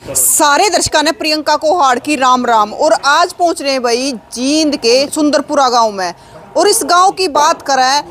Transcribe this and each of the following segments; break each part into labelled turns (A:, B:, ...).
A: सारे दर्शकों ने प्रियंका को हाड़ की राम राम। और आज पहुंच रहे हैं भाई जींद के सुंदरपुरा गांव में। और इस गांव की बात करें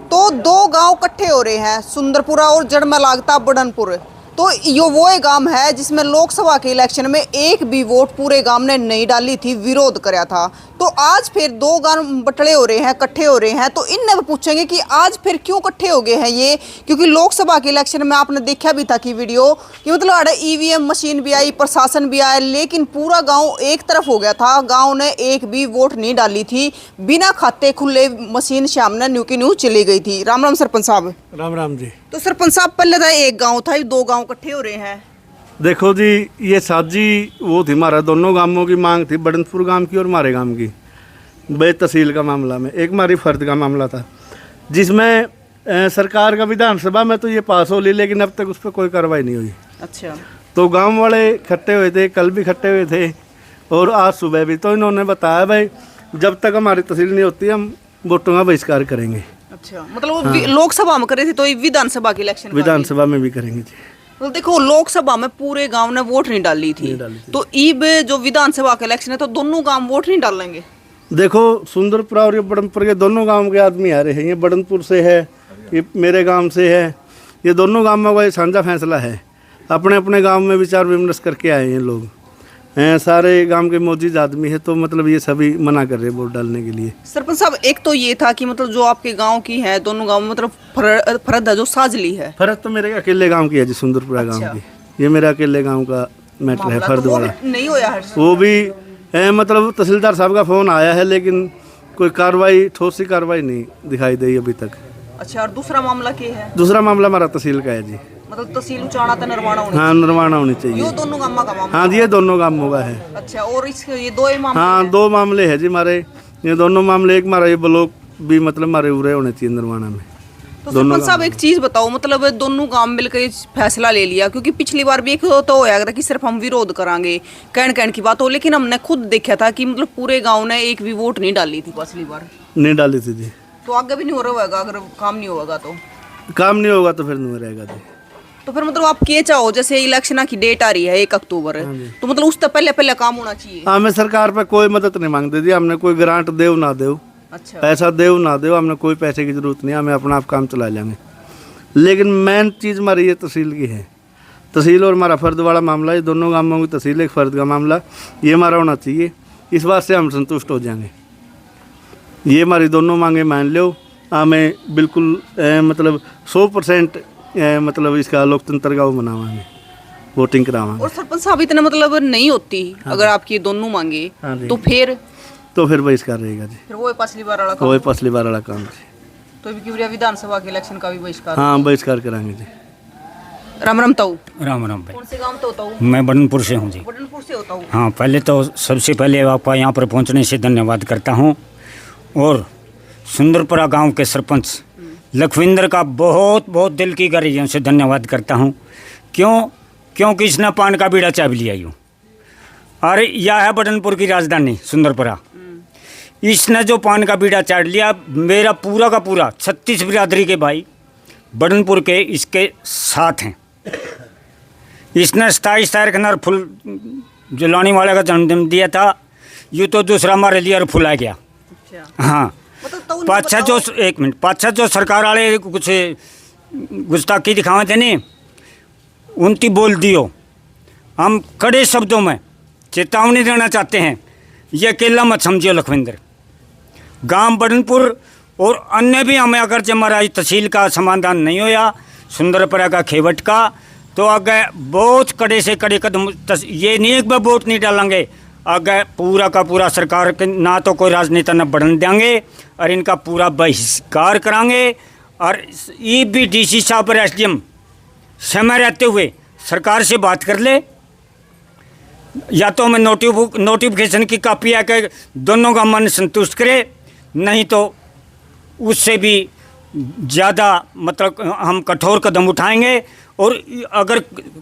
A: तो दो गांव इकट्ठे हो रहे हैं, सुंदरपुरा और जड़ में लागता बड़नपुर। तो यो वो एक गांव है जिसमें लोकसभा के इलेक्शन में एक भी वोट पूरे गांव ने नहीं डाली थी, विरोध कराया था। तो आज फिर दो गांव बटले हो रहे हैं, इकट्ठे हो रहे हैं। तो इनने पूछेंगे कि आज फिर क्यों इकट्ठे हो गए हैं ये, क्योंकि लोकसभा के इलेक्शन में आपने देखा भी था कि वीडियो कि मतलब अरे ईवीएम मशीन भी आई, प्रशासन भी आया, लेकिन पूरा गाँव एक तरफ हो गया था। गाँव ने एक भी वोट नहीं डाली थी, बिना खाते खुले मशीन सामने न्यू की न्यू चली गई थी। राम राम सरपंच साहब।
B: राम राम जी।
A: तो सरपंच साहब पहले था एक गांव था, दो गांव इकट्ठे हो रहे हैं।
B: देखो जी, ये साजी वो थी, हमारा दोनों गांवों की मांग थी, बड़नपुर गांव की और हमारे गांव की। बे तहसील का मामला में एक हमारी फर्द का मामला था, जिसमें सरकार का विधानसभा में तो ये पास हो ली, लेकिन अब तक उस पर कोई कार्रवाई नहीं हुई।
A: अच्छा।
B: तो गांव वाले इकट्ठे हुए थे, कल भी इकट्ठे हुए थे और आज सुबह भी। तो इन्होंने बताया भाई जब तक हमारी तहसील नहीं होती हम वोटों का बहिष्कार करेंगे।
A: अच्छा, मतलब हाँ। लोकसभा में करे थे तो विधानसभा के इलेक्शन
B: विधानसभा में भी करेंगे जी।
A: तो देखो लोकसभा में पूरे गांव ने वोट नहीं डाली थी, तो ईब जो विधानसभा का इलेक्शन है तो दोनों गांव वोट नहीं डालेंगे। देखो
B: सुंदरपुरा और ये बड़नपुर के दोनों गांव के आदमी आ रहे हैं। ये बड़नपुर से है, ये मेरे गांव से है। ये दोनों गांवों का साझा फैसला है, अपने अपने गांव में विचार विमर्श करके आए हैं लोग हैं। सारे गांव के मौजूद आदमी है, तो मतलब ये सभी मना कर रहे हैं वोट डालने के लिए।
A: सरपंच साहब, एक तो ये था कि मतलब जो आपके गांव की है, दोनों गांव में मतलब फर्द है जो साजली है।
B: फर्द तो मेरे अकेले गांव की है जी, सुंदरपुरा गांव की। ये मेरा अकेले गांव का मैटर है, फर्द वाला
A: नहीं होया।
B: वो भी मतलब तहसीलदार साहब का फोन आया है, लेकिन कोई कार्रवाई, ठोस सी कार्रवाई नहीं दिखाई दी अभी तक।
A: अच्छा, और दूसरा मामला क्या है? दूसरा
B: मामला हमारा तहसील का है जी।
A: मतलब तहसील उचाना था, निर्वाणा होनी।
B: हाँ, निर्वाणा होनी चाहिए।
A: ये दोनों गांव का मामला।
B: हाँ जी, ये दोनों गांवों का है।
A: अच्छा, और इसके ये दो ही मामले?
B: हाँ, दो मामले हैं जी हमारे, ये दोनों मामले। एक हमारा ये ब्लॉक भी मतलब हमारे उरे होने चाहिए निर्वाणा में।
A: तो सरपंच साहब एक चीज बताओ, मतलब दोनों गांव मिलकर फैसला ले लिया, क्योंकि पिछली बार भी एक तो होया था कि सिर्फ हम विरोध करांगे, कहन की बात हो, लेकिन हमने खुद देखा था कि मतलब पूरे गांव ने एक भी वोट नहीं डाली थी पिछली बार। नहीं
B: डाली थी जी।
A: तो आगे भी नहीं हो रहा होगा, अगर काम नहीं होगा तो?
B: काम नहीं होगा तो फिर नहीं रहेगा जी।
A: तो फिर मतलब आप क्या चाहो, जैसे इलेक्शन की डेट आ रही है 1 अक्टूबर, तो मतलब उससे पहले काम होना चाहिए।
B: हमें सरकार पे कोई मदद नहीं मांगते जी, हमने कोई ग्रांट देव ना देव। अच्छा। पैसा देव ना देव, हमने कोई पैसे की जरूरत नहीं, हमें अपना आप काम चला लेंगे। लेकिन मेन चीज़ हमारी ये तहसील की है। तहसील और हमारा फर्द वाला मामला, ये दोनों गांवों की तहसील एक फर्द का मामला, ये हमारा होना चाहिए। इस बात से हम संतुष्ट हो जाएंगे। ये हमारी दोनों मांगे मान लो, हमें बिल्कुल मतलब 100% मतलब इसका लोकतंत्र का वो मनावाएंगे, वोटिंग करावाएंगे।
A: और सरपंच साहब इतना मतलब नहीं होती। हाँ। अगर आपकी दोनों मांगे। हाँ, तो फिर
B: बहिष्कार रहेगा जी।
A: फिर वो पिछली बार वाला काम।
B: वो पिछली बार वाला काम जी।
A: तो विधानसभा के इलेक्शन का भी बहिष्कार?
B: हाँ, बहिष्कार कराएंगे जी।
A: राम राम ताऊ।
C: राम राम भाई।
A: कौन से गांव तो होता हूँ?
C: मैं बड़नपुर से हूँ जी।
A: बड़नपुर से होता हूँ।
C: हाँ, पहले तो सबसे पहले आपका यहाँ पर पहुँचने से धन्यवाद करता हूँ, और सुंदरपुरा गांव के सरपंच लखविंदर का बहुत बहुत दिल की गहराइयों से धन्यवाद करता हूँ। क्योंकि इसने पान का बीड़ा चाप लिया यूँ। और यह है बड़नपुर की राजधानी सुंदरपुरा। इसने जो पान का बीड़ा चाट लिया, मेरा पूरा का पूरा 36 बिरादरी के भाई बड़नपुर के इसके साथ हैं। इसने 27 तारीख को फुल जलाने वाले का जन्मदिन दिया था, यूँ तो दूसरा हमारे लिए और फुला गया। हाँ, पाछा जो एक मिनट पाछा जो सरकार वाले कुछ गुस्ताखी दिखावे थे नहीं, उनकी बोल दियो। हम कड़े शब्दों में चेतावनी देना चाहते हैं, ये अकेला मत समझियो लखविंदर। गांव बड़नपुर और अन्य भी हमें अगर जब हमारा तहसील का समाधान नहीं होया, सुंदरपुरा का खेवट का, तो आगे बहुत कड़े से कड़े कदम, ये नहीं एक बार वोट नहीं डालेंगे, आगे पूरा का पूरा सरकार के ना तो कोई राजनेता न बढ़ने देंगे, और इनका पूरा बहिष्कार करांगे। और ये भी डीसी साहब और एसडीएम समय रहते हुए सरकार से बात कर ले, या तो हमें नोटिफिकेशन की कापी आकर दोनों का मन संतुष्ट करे, नहीं तो उससे भी ज़्यादा मतलब हम कठोर कदम उठाएंगे। और अगर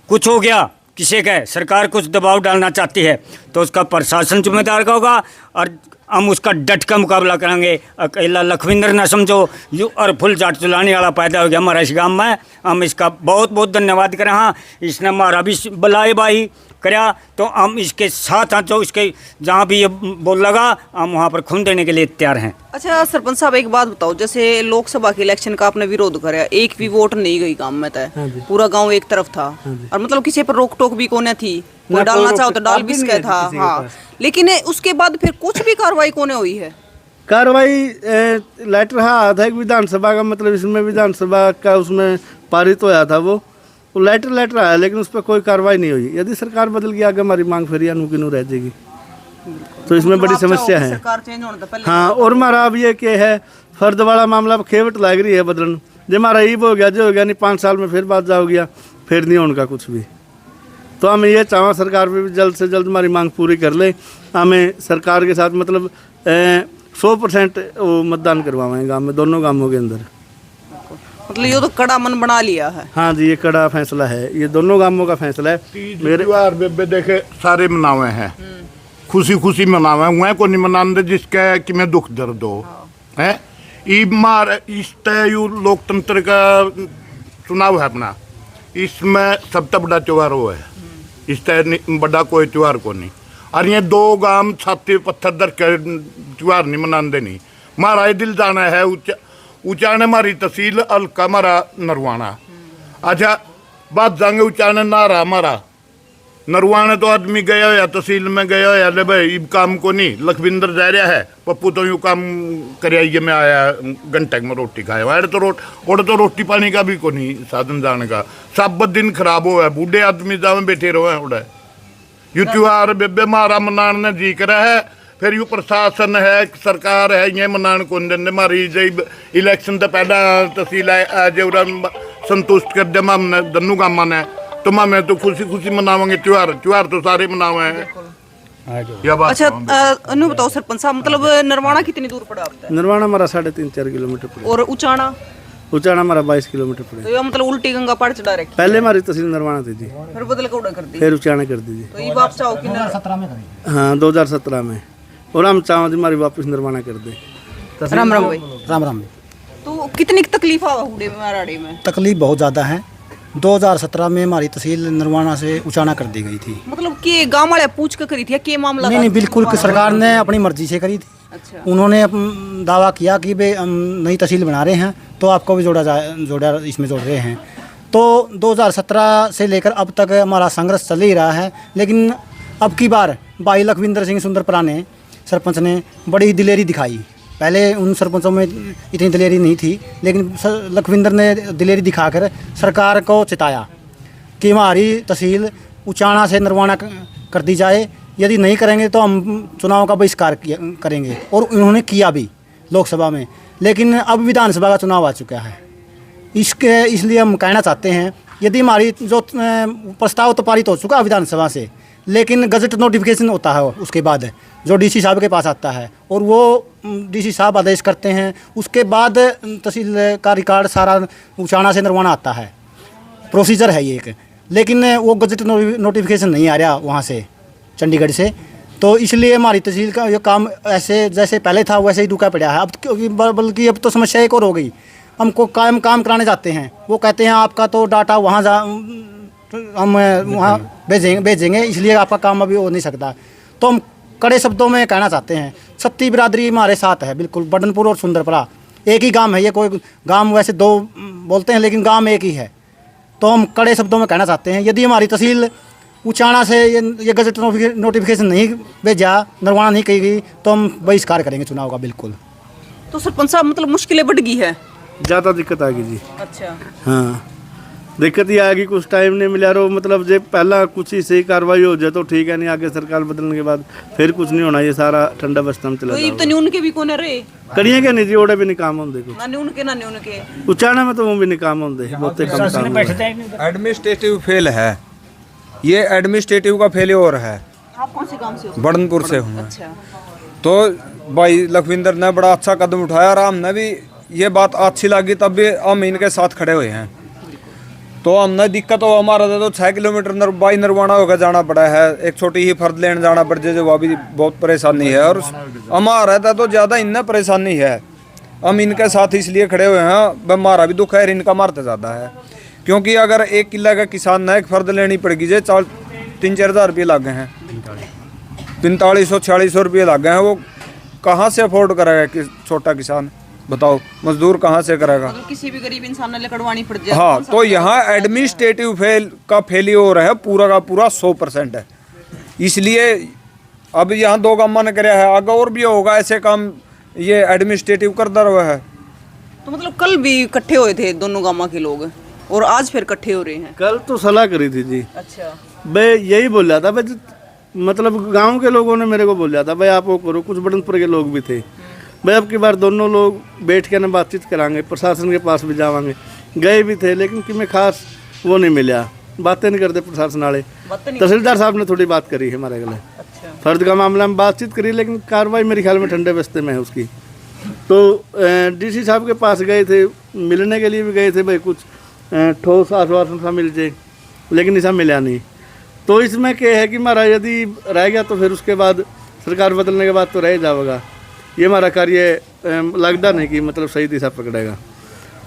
C: कुछ हो गया, किसी का सरकार कुछ दबाव डालना चाहती है, तो उसका प्रशासन जिम्मेदार का होगा, और हम उसका डट का मुकाबला करेंगे। अकेला लखविंदर ना समझो, यू और फुल जाट चलाने वाला पैदा हो गया हमारा इस गाँव में। हम इसका बहुत बहुत धन्यवाद करें। हाँ, इसने हमारा भी बुलाए भाई, कराया तो हम इसके साथ हैं, जो इसके जहाँ भी ये बोल लगा हम वहाँ पर खून देने के लिए तैयार हैं।
A: अच्छा सरपंच साहब एक बात बताओ, जैसे लोकसभा के इलेक्शन का आपने विरोध कराया, एक भी वोट नहीं गई गांव में तय, पूरा गांव एक तरफ था और मतलब किसी पर रोक टोक भी कोने थी, कोई डालना चाहो तो डाल भी सके था। हाँ, लेकिन उसके बाद फिर कुछ भी कार्रवाई कोने हुई है?
B: कार्रवाई लेटर हाँ था विधानसभा का, मतलब इसमें विधानसभा का उसमें पारित होया था वो लेटर आया, लेकिन उस पर कोई कार्रवाई नहीं हुई। यदि सरकार बदल गई आगे हमारी मांग फिर अनूकिनू रह जाएगी, तो इसमें बड़ी समस्या है।
A: सरकार चेंज होने तो पहले।
B: हाँ, और हमारा अब ये क्या है, फर्द वाला मामला खेवट लग रही है बदलन, जो हमारा ईब हो गया जो हो गया, नहीं 5 साल में फिर बात जा हो गया, फिर नहीं उनका कुछ भी। तो हमें ये चाहें सरकार भी जल्द से जल्द हमारी मांग पूरी कर ले, हमें सरकार के साथ मतलब 100% वो मतदान करवाएंगे गाँव में, दोनों गाँवों के अंदर।
A: मतलब ये तो कड़ा मन बना लिया है।
B: हाँ जी, ये कड़ा फैसला है, ये दोनों गाँवों का फैसला है।
D: मेरे त्योहार बेबे देखे सारे मनावे हैं, खुशी खुशी मनावे हुए को नहीं मनाने जिसका कि मैं दुख दर्द हो है। मार इस तय लोकतंत्र का चुनाव है अपना, इसमें सबसे बड़ा त्योहार वो है, इस तय बड़ा कोई त्योहार को नहीं। और ये 2 गांव छाती पत्थर दर के त्योहार नहीं मनाते नहीं। मारा ये दिल जाना है उचाने मारी तहसील हल्का मारा नरवाना। अच्छा बात जाएंगे उचाने नारा हमारा नरवाने तो आदमी गया या तहसील में गया या ले भाई काम को नहीं, लखविंदर जा रहा है पप्पू तो यूँ काम कर मैं आया घंटे में रोटी खाया वाले तो रोटी पानी का भी को नहीं साधन जाने का, सब दिन खराब हो है। बूढ़े आदमी जावे बैठे रहे उड़े यू त्योहार बेबे मारा मनाने जी करा है, फिर यू प्रशासन है सरकार है ये मनान कौन देंगे। मारी जब इलेक्शन तो पहला तहसील जो संतुष्ट कर दे हमने दन्नू का मन है, तो मैं तो खुशी खुशी मनावेंगे त्योहार तो सारे मनावे हैं।
A: अच्छा अनु बताओ सरपंच साहब, मतलब नरवाना कितनी दूर पड़ा आपका?
B: नरवाना हमारा 3.5-4 किलोमीटर पड़े,
A: और उचाना
B: हमारा 22 किलोमीटर पड़े।
A: तो ये मतलब उल्टी गंगा पहाड़ चढ़ा रखी।
B: पहले हमारी तहसील नरवाना थी जी,
A: फिर बदल के उड़ा कर दी,
B: फिर उचाना कर दीजिए।
A: तो ये वापस आओ कि 2017 में करी?
B: हाँ 2017 में, और हम चाहो हमारी वापस नरवाना कर दे।
A: राम राम भाई।
E: राम राम।
A: तो कितनी तकलीफ आ हुडे में माराड़ी में?
E: तकलीफ बहुत ज़्यादा है। 2017 में हमारी तहसील नरवाना से उचाना कर दी गई थी।
A: मतलब कि गांव वाले पूछ कर करी थी क्या मामला?
E: नहीं बिल्कुल सरकार ने अपनी मर्जी से करी थी।
A: अच्छा।
E: उन्होंने दावा किया कि भाई हम नई तहसील बना रहे हैं तो आपको भी जोड़ा इसमें जोड़ रहे हैं। तो 2017 से लेकर अब तक हमारा संघर्ष चल ही रहा है, लेकिन अब की बार भाई लखविंदर सिंह सुंदरपुरा ने सरपंच ने बड़ी दिलेरी दिखाई। पहले उन सरपंचों में इतनी दिलेरी नहीं थी, लेकिन लखविंदर ने दिलेरी दिखाकर सरकार को चिताया कि हमारी तहसील उचाना से नरवाना कर दी जाए, यदि नहीं करेंगे तो हम चुनाव का बहिष्कार करेंगे। और उन्होंने किया भी लोकसभा में, लेकिन अब विधानसभा का चुनाव आ चुका है। इसलिए हम कहना चाहते हैं, यदि हमारी जो प्रस्ताव तो पारित हो चुका है विधानसभा से, लेकिन गजट नोटिफिकेशन होता है उसके बाद जो डीसी साहब के पास आता है, और वो डीसी साहब आदेश करते हैं, उसके बाद तहसील का रिकॉर्ड सारा उचाना से नरवाना आता है। प्रोसीजर है ये एक, लेकिन वो गजट नोटिफिकेशन नहीं आ रहा वहाँ से चंडीगढ़ से। तो इसलिए हमारी तहसील का ये काम ऐसे जैसे पहले था वैसे ही रुका पड़ा है। अब बल्कि अब तो समस्या एक और हो गई, हमको काम कराने जाते हैं, वो कहते हैं आपका तो डाटा वहाँ हम वहाँ भेजेंगे इसलिए आपका काम अभी हो नहीं सकता। तो हम कड़े शब्दों में कहना चाहते हैं, सत्ती बिरादरी हमारे साथ है बिल्कुल। बडनपुर और सुंदरपुरा एक ही गांव है, ये कोई गांव वैसे 2 बोलते हैं लेकिन गांव एक ही है। तो हम कड़े शब्दों में कहना चाहते हैं, यदि हमारी तहसील उचाना से ये गजट नोटिफिकेशन नहीं भेजा, नरवाना नहीं की गई, तो हम बहिष्कार करेंगे चुनाव का बिल्कुल।
A: तो सरपंच साहब मतलब मुश्किलें बढ़ गई है,
B: ज़्यादा दिक्कत आ गई जी।
A: अच्छा।
B: हाँ दिक्कत ही आएगी, कुछ टाइम नहीं मिला रो, मतलब जो पहला कुछ ही सही कार्रवाई हो जाए तो ठीक है, नहीं आगे सरकार बदलने के बाद फिर कुछ नहीं होना, ये सारा ठंडा बस्ता में चला
A: तो नहीं उनके भी कौन रहे
B: करिए क्या नहीं जी, ओडे भी नहीं काम होंगे कुछ
A: ना उनके
B: उचाना में तो वो भी नहीं काम होंगे, बहुत कम काम।
F: एडमिनिस्ट्रेटिव फेल है, ये एडमिनिस्ट्रेटिव का फेल्योर है।
A: आप कौन से गांव से हो?
F: बड़नपुर से हूँ।
A: अच्छा।
F: तो भाई लखविंदर ने बड़ा अच्छा कदम उठाया और हमने भी ये बात अच्छी लगी, तब भी हम इनके साथ खड़े हुए हैं। तो हमने दिक्कत हो हमारा तो 6 किलोमीटर बाई नरवाना होकर जाना पड़ा है, एक छोटी ही फर्द लेने जाना पड़ जाए, वह भी बहुत परेशानी है। और हमारा तो ज़्यादा इन्हें परेशानी है, हम इनके साथ इसलिए खड़े हुए हैं, हमारा भी दुख है, इनका मारते ज़्यादा है। क्योंकि अगर 1 किला का किसान ने एक फर्द लेनी पड़ेगी जे 3-4 हज़ार रुपये लग गए हैं, 4500-4600 रुपये लग गए हैं। वो कहाँ से अफोर्ड करेगा कि छोटा किसान, बताओ मजदूर कहाँ से करेगा?
A: मतलब किसी भी गरीब इंसान ने लकड़वानी पड़ जाए।
F: हाँ, तो यहाँ एडमिनिस्ट्रेटिव फेलियर है पूरा का पूरा 100% है। इसलिए अब यहाँ 2 गाँव ने कराया है, आगे और भी होगा ऐसे काम, ये एडमिनिस्ट्रेटिव करता रहा है।
A: तो मतलब कल भी इकट्ठे हुए थे दोनों गांव के लोग और आज फिर इकट्ठे हो रहे हैं।
B: कल तो सलाह करी थी जी।
A: अच्छा।
B: भाई यही बोल रहा था भाई, मतलब गांव के लोगों ने मेरे को बोल रहा था भाई आप वो करो, कुछ बड़नपुर के लोग भी थे भाई, अब की बार दोनों लोग बैठ के ना बातचीत कराएंगे, प्रशासन के पास भी जावांगे। गए भी थे लेकिन कि मैं खास वो नहीं मिला, बातें नहीं करते प्रशासन वाले। तहसीलदार साहब ने थोड़ी बात करी है हमारे गले, फर्द का मामला में बातचीत करी, लेकिन कार्रवाई मेरे ख्याल में ठंडे बस्ते में है उसकी। तो डीसी साहब के पास गए थे, मिलने के लिए भी गए थे भाई, कुछ ठोस आश्वासन सा मिल जाए, लेकिन ऐसा मिला नहीं। तो इसमें क्या है कि हमारा यदि रह गया तो फिर उसके बाद सरकार बदलने के बाद तो रह जाएगा, ये हमारा कार्य लगता नहीं कि मतलब सही दिशा पकड़ेगा।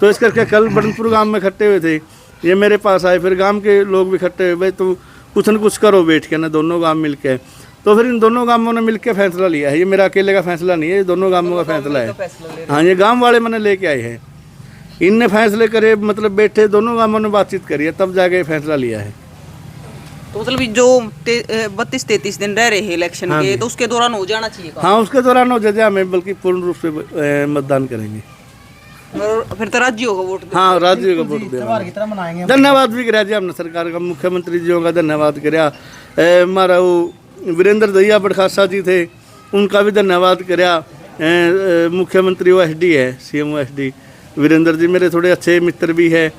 B: तो इस करके कल बड़नपुर गांव में इकट्ठे हुए थे, ये मेरे पास आए, फिर गांव के लोग भी इकट्ठे हुए, भाई तो कुछ न कुछ करो बैठ के ना, दोनों गांव मिल के। तो फिर इन दोनों गांवों ने मिल के फैसला लिया है, ये मेरा अकेले का फैसला नहीं है, ये दोनों गांवों का फैसला है। हाँ, ये गाँव वाले मैंने लेके आए हैं, इनने फैसले करे, मतलब बैठे दोनों गांवों ने बातचीत करी है, तब जाके फैसला लिया है।
A: तो मतलब जो 32-33 दिन रह रहे हैं इलेक्शन के, तो उसके दौरान हो जाना चाहिए काम।
B: हाँ, उसके दौरान हो जाए, हमें बल्कि पूर्ण रूप से मतदान करेंगे
A: और फिर तो राज्य होगा वोट।
B: हाँ, राज्य का वोट देना। धन्यवाद भी कराया जी हमने सरकार का, मुख्यमंत्री जी का धन्यवाद कराया, हमारा वो वीरेंद्र दहिया बड़खासा जी थे उनका भी धन्यवाद कराया, मुख्यमंत्री OSD है, CM OSD वीरेंद्र जी मेरे थोड़े अच्छे मित्र भी है,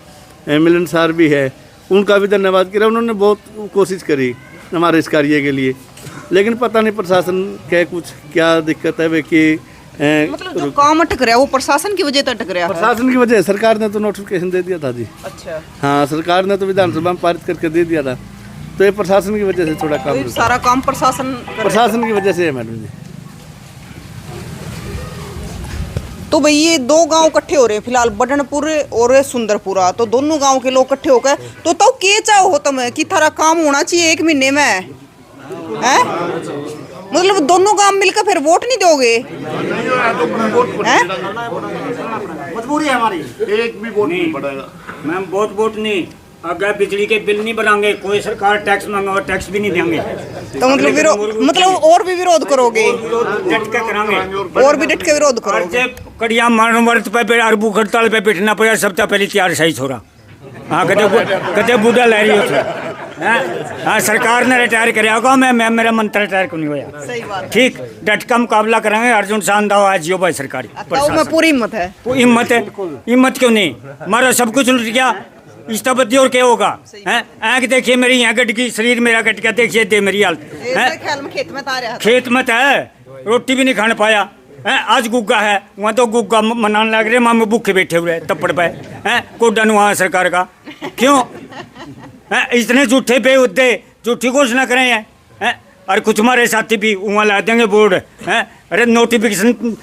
B: मिलनसार भी है, उनका भी धन्यवाद किया। उन्होंने बहुत कोशिश करी हमारे इस कार्य के लिए, लेकिन पता नहीं प्रशासन के कुछ क्या दिक्कत है वे कि
A: मतलब जो काम अटक रहा है वो प्रशासन की वजह से अटक रहा है।
B: प्रशासन की वजह, सरकार ने तो नोटिफिकेशन दे दिया था जी।
A: अच्छा।
B: हाँ, सरकार ने तो विधानसभा में पारित करके दे दिया था, तो ये प्रशासन की वजह से थोड़ा काम,
A: तो सारा काम प्रशासन
B: की वजह से है मैडम जी।
A: तो भाई ये 2 गांव इकट्ठे हो रहे हैं फिलहाल, बड़नपुर और सुंदरपुरा, तो दोनों गांव के लोग इकट्ठे होकर तो के चाहो हो तुम कि थारा काम होना चाहिए 1 महीने में है? मतलब दोनों गांव मिलकर फिर वोट नहीं दोगे?
E: मजबूरी है हमारी,
D: एक भी वोट नहीं पड़ेगा
C: मैम, वोट नहीं, अगर बिजली के बिल नहीं बनाएंगे, कोई सरकार टैक्स मांगे टैक्स भी नहीं देंगे।
A: तो मतलब और भी विरोध करोगे?
C: डट के करांगे
A: और भी डट के विरोध करोगे?
C: कड़िया मारन वर्त पे अरबू हड़ताल पे बैठना पड़ा, सबसे पहले तैयार सही छोड़ा। हाँ, कदे बूढ़ा लै रही हो। हाँ, सरकार ने रिटायर कराया होगा, मैं मेरा मंत्र रिटायर क्यों नहीं होया?
A: सही बात।
C: ठीक, डट का मुकाबला करेंगे, अर्जुन सांदा आज जियो भाई सरकारी
A: में पूरी हिम्मत है।
C: हिम्मत है, हिम्मत क्यों नहीं? हमारा सब कुछ लुट गया, इस्ता बद्दी और क्या होगा? हैं, आँख देखिए मेरी, यहाँ गट की, शरीर मेरा गट गया, देखिए दे मेरी हालत है। खेत में है, रोटी भी नहीं खाने पाया है, आज गुग्गा है, वहाँ तो गुग्गा मनाने लग रहे, मामे भूखे बैठे हुए तप्पड़ पे हैं, कोडा वहाँ सरकार का क्यों है? इतने झूठे बेहुद्दे झूठी घोषणा करें हैं, और कुछ हमारे साथी भी वहाँ ला देंगे बोर्ड हैं, अरे नोटिफिकेशन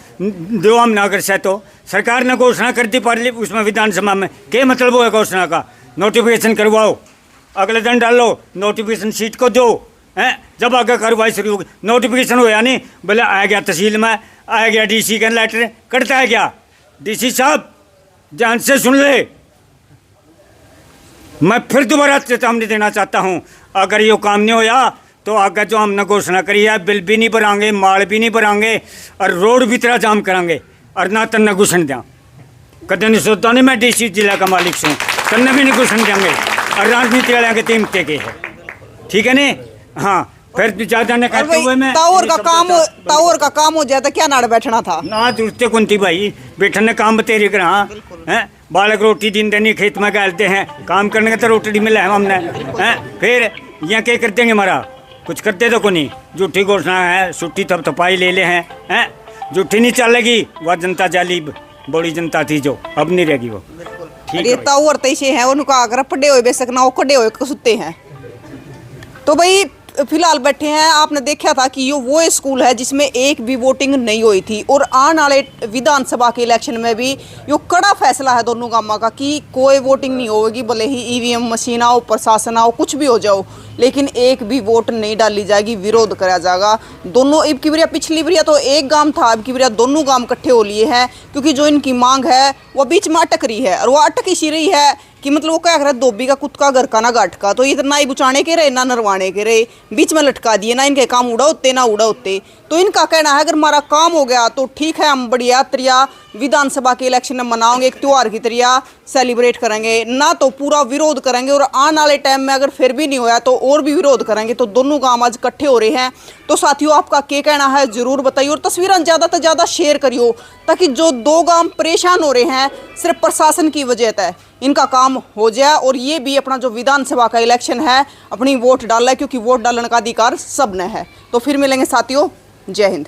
C: दो हम ना कर से, तो सरकार ने घोषणा कर दी पार्लियामेंट उसमें विधानसभा में, क्या मतलब है घोषणा का? नोटिफिकेशन करवाओ, अगले दिन डालो, नोटिफिकेशन सीट को दो हैं, जब आगे कार्रवाई शुरू होगी। नोटिफिकेशन होया नहीं, बोले आ गया तहसील में, आ गया DC का लेटर, करता है क्या? DC साहब ध्यान से सुन ले, मैं फिर दोबारा चेतावनी देना चाहता हूँ, अगर ये काम नहीं होया तो आगे जो हमने घोषणा करी है, बिल भी नहीं भरांगे, माल भी नहीं भरांगे, और रोड भी तरह जाम करांगे, और ना तन्ने घुसन दें। कदे नहीं सोचता नहीं मैं DC जिला का मालिक हूँ, तन्ने भी नहीं घुसन देंगे, और राजनीति वाले के तीन के है, ठीक है नहीं? हाँ, फिर ज्यादा ने कहते हुए मैं
A: टावर का काम हो जाता, क्या नाड़ बैठना था
C: ना जुड़ते कुंती भाई, बैठने काम तेरे कर। हाँ हैं, बालक रोटी दिन देनी खेत में गालते हैं, काम करने का तो रोटी मिला है हमने हैं, फिर यहाँ क्या कर देंगे? हमारा कुछ करते तो को नहीं, झूठी घोषणा है, छुट्टी तब तपाई ले हैं, झूठी नहीं चलेगी, वह जनता जाली बड़ी जनता थी जो अब नहीं रहेगी वो।
A: ये टावर तैसे हैं, उनका अगर पड़े हुए बेशक ना वो खड़े हुए सुते हैं। तो भाई फिलहाल बैठे हैं, आपने देखा था कि ये वो स्कूल है जिसमें एक भी वोटिंग नहीं हुई थी और आने वाले विधानसभा के इलेक्शन में भी यो कड़ा फैसला है दोनों गांव का कि कोई वोटिंग नहीं होगी, भले ही ईवीएम मशीन आओ, प्रशासन आओ, कुछ भी हो जाओ, लेकिन एक भी वोट नहीं डाली जाएगी, विरोध करा जाएगा। दोनों अब की बरिया, पिछली बरिया तो एक गांव था, अब की बरिया दोनों गांव इकट्ठे हो लिए हैं क्योंकि जो इनकी मांग है वो बीच में अटक रही है और वो अटक इसी रही है कि मतलब वो क्या कर रहा है, धोबी का कुत्ता घर का ना गाठ का, तो ये ना ही बुचाने के रहे ना नरवाने के रहे, बीच में लटका दिए, ना इनके काम उड़ा होते ना उड़ा होते। तो इनका कहना है अगर हमारा काम हो गया तो ठीक है, हम बढ़िया तरिया विधानसभा के इलेक्शन में मनाओगे, एक त्यौहार की तरिया सेलिब्रेट करेंगे, ना तो पूरा विरोध करेंगे और आने वाले टाइम में अगर फिर भी नहीं होया तो और भी विरोध करेंगे। तो दोनों गांव आज इकट्ठे हो रहे हैं। तो साथियों, आपका क्या कहना है जरूर बताइए और तस्वीरें ज़्यादा से ज़्यादा शेयर करियो ताकि जो दो गांव परेशान हो रहे हैं सिर्फ प्रशासन की वजह से, इनका काम हो जाए और ये भी अपना जो विधानसभा का इलेक्शन है अपनी वोट डाला है, क्योंकि वोट डालने का अधिकार सब ने है। तो फिर मिलेंगे साथियों, जय हिंद।